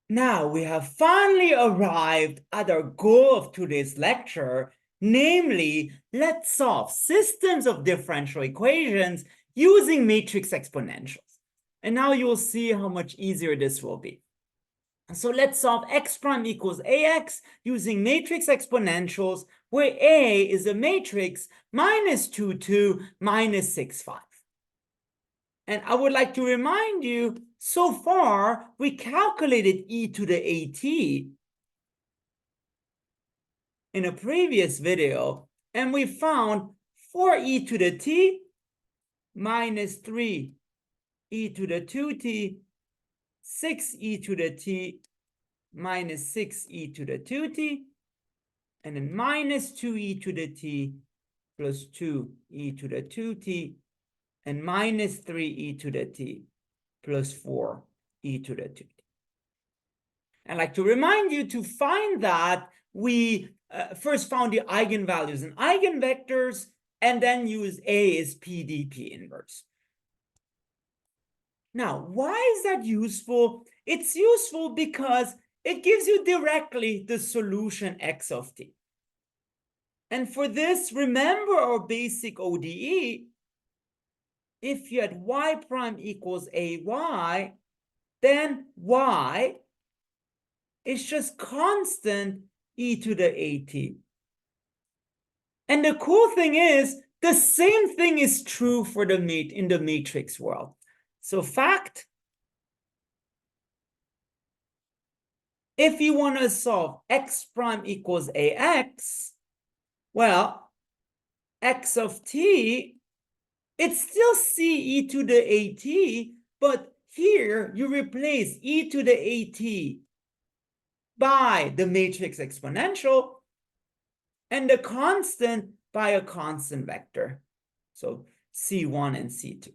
Now we have finally arrived at our goal of today's lecture, namely, let's solve systems of differential equations using matrix exponentials. And now you will see how much easier this will be. So let's solve x prime equals ax using matrix exponentials, where A is a matrix minus 2, 2, minus 6, 5. And I would like to remind you, so far, we calculated e to the at in a previous video, and we found 4e to the t minus 3e to the 2t, 6e to the t minus 6e to the 2t, and then minus 2e to the t plus 2e to the 2t, and minus 3e to the t plus 4e to the 2t. I'd like to remind you, to find that, we first found the eigenvalues and eigenvectors, and then use A as PDP inverse. Now, why is that useful? It's useful because it gives you directly the solution x of t. And for this, remember our basic ODE. If you had y prime equals ay, then y is just constant e to the at. And the cool thing is, the same thing is true for the in the matrix world. So fact, if you want to solve x prime equals ax, well, x of t, it's still c e to the at, but here you replace e to the at by the matrix exponential, and the constant by a constant vector. So C1 and C2.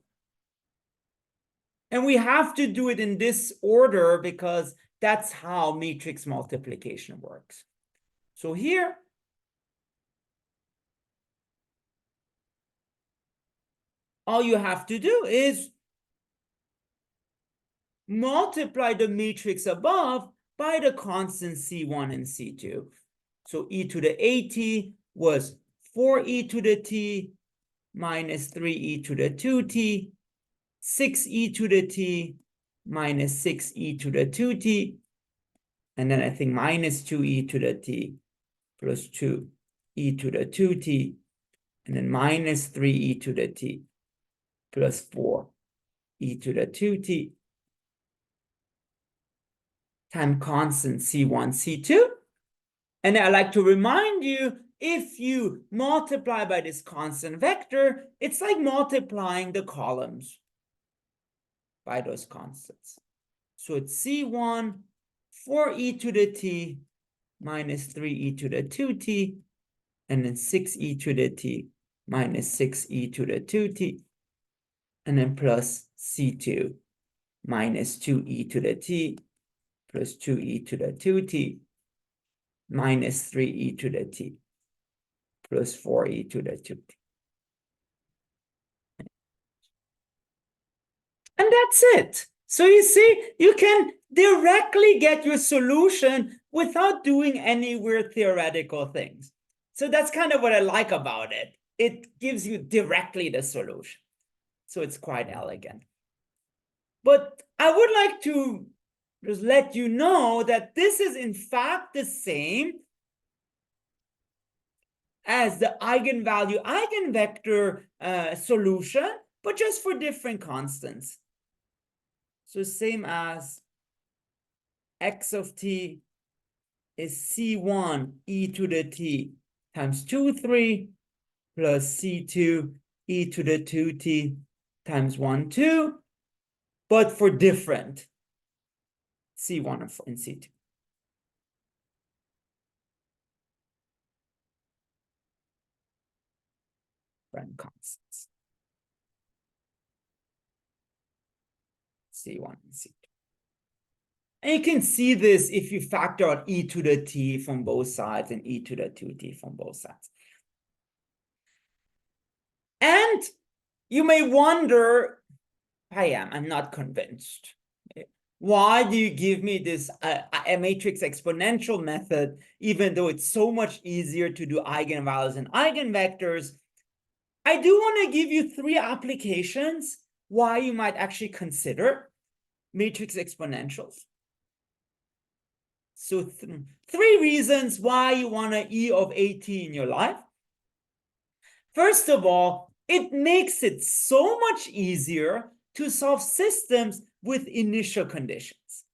And we have to do it in this order because that's how matrix multiplication works. So here, all you have to do is multiply the matrix above by the constant C1 and C2. So e to the at was 4e to the t minus 3e to the 2t, 6e to the t minus 6e to the 2t, and then I think minus 2e to the t plus 2e to the 2t, and then minus 3e to the t plus 4e to the 2t, time constant C1, C2. And I like to remind you, if you multiply by this constant vector, it's like multiplying the columns by those constants. So it's C1, 4e to the t minus 3e to the 2t, and then 6e to the t minus 6e to the 2t, and then plus C2 minus 2e to the t plus 2e to the 2t minus 3e to the t plus 4e to the 2t. And that's it. So you see, you can directly get your solution without doing any weird theoretical things. So that's kind of what I like about it. It gives you directly the solution. So it's quite elegant. But I would like to just let you know that this is in fact the same as the eigenvalue eigenvector solution, but just for different constants. So same as x of t is C1 e to the t times 2, 3 plus C2 e to the 2t times 1, 2, but for different C1 and C2. Different constants. C1 and C2. And you can see this if you factor out e to the t from both sides and e to the 2t from both sides. And you may wonder, Peyam, I'm not convinced. Why do you give me this a matrix exponential method, even though it's so much easier to do eigenvalues and eigenvectors? I do want to give you 3 applications why you might actually consider matrix exponentials. So 3 reasons why you want an E of AT in your life. First of all, it makes it so much easier to solve systems with initial conditions.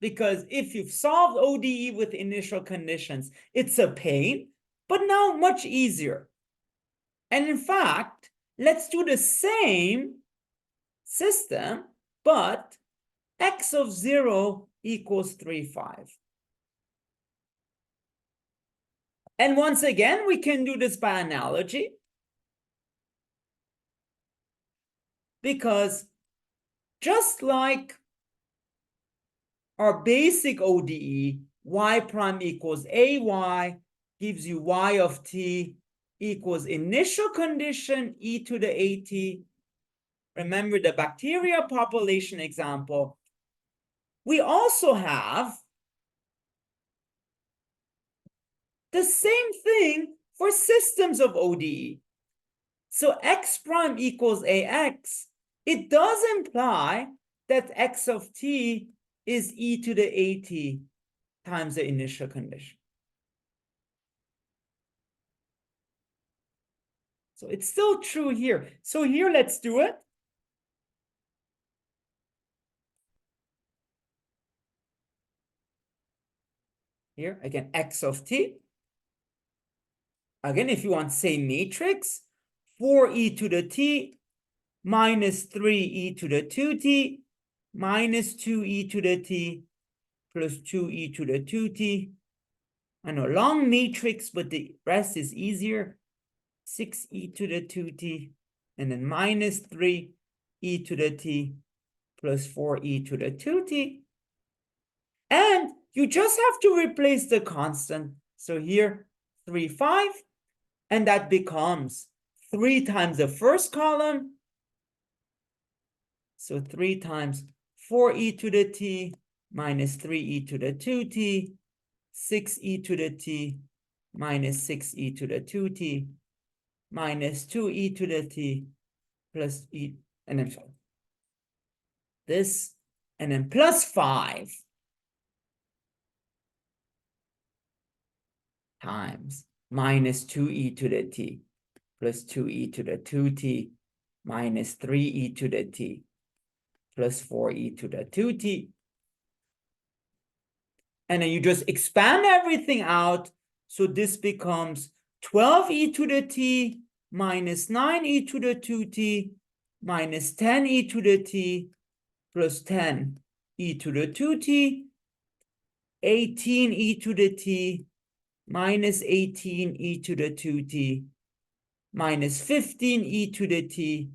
Because if you've solved ODE with initial conditions, it's a pain, but now much easier. And in fact, let's do the same system, but x of 0 equals 3, 5. And once again, we can do this by analogy. Because just like our basic ODE, y prime equals ay, gives you y of t equals initial condition e to the at. Remember the bacteria population example. We also have the same thing for systems of ODE. So x prime equals ax. It does imply that x of t is e to the at times the initial condition. So it's still true here. So here, let's do it. Here, again, x of t. Again, if you want, say, matrix, 4e to the t minus 3e to the 2t minus 2e to the t plus 2e to the 2t. I know, long matrix, but the rest is easier. 6e to the 2t, and then minus 3e to the t plus 4e to the 2t. And you just have to replace the constant. So here, 3, 5, and that becomes 3 times the first column. So 3 times 4e to the t minus 3e to the 2t, 6e to the t minus 6e to the 2t minus 2e to the t plus e, and then this, and then plus 5 times minus 2e to the t plus 2e to the 2t minus 3e to the t plus 4e to the 2t. And then you just expand everything out. So this becomes 12e to the t minus 9e to the 2t minus 10e to the t plus 10e to the 2t, 18e to the t minus 18e to the 2t minus 15e to the t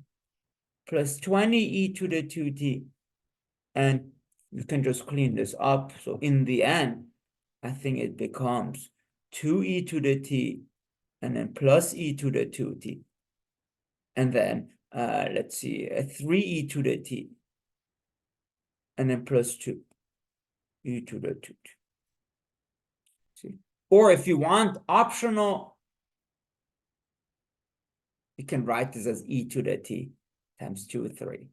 plus 20e to the 2t. And you can just clean this up. So in the end, I think it becomes 2e to the t and then plus e to the 2t. And then, let's see, 3e to the t and then plus 2e to the 2t. See? Or if you want optional, you can write this as e to the t times 2, 3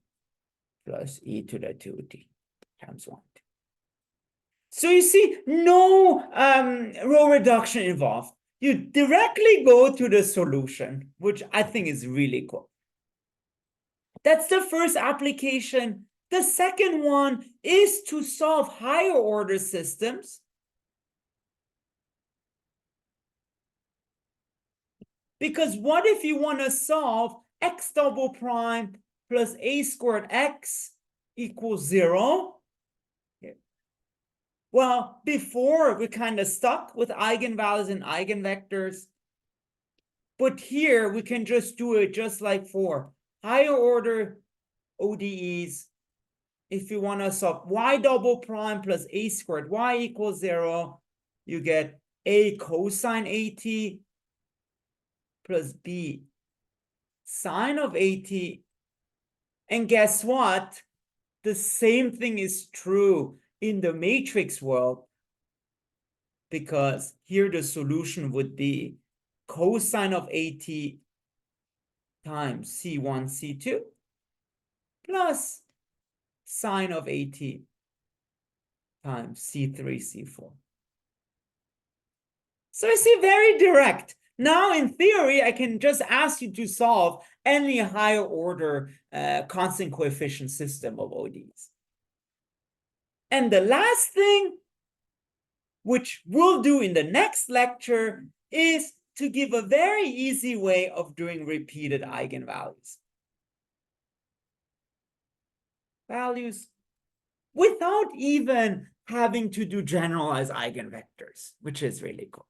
plus e to the 2t times 1. So you see, no row reduction involved. You directly go to the solution, which I think is really cool. That's the first application. The second one is to solve higher order systems. Because what if you want to solve x double prime plus a squared x equals 0? Well, before we kind of stuck with eigenvalues and eigenvectors. But here we can just do it just like for higher order ODEs. If you want to solve y double prime plus a squared y equals 0, you get a cosine at plus b sine of at And guess what? The same thing is true in the matrix world, because here the solution would be cosine of AT times C1, C2 plus sine of AT times C3, C4. So I see, very direct. Now, in theory, I can just ask you to solve any higher order constant coefficient system of ODEs. And the last thing, which we'll do in the next lecture, is to give a very easy way of doing repeated eigenvalues. Values without even having to do generalized eigenvectors, which is really cool.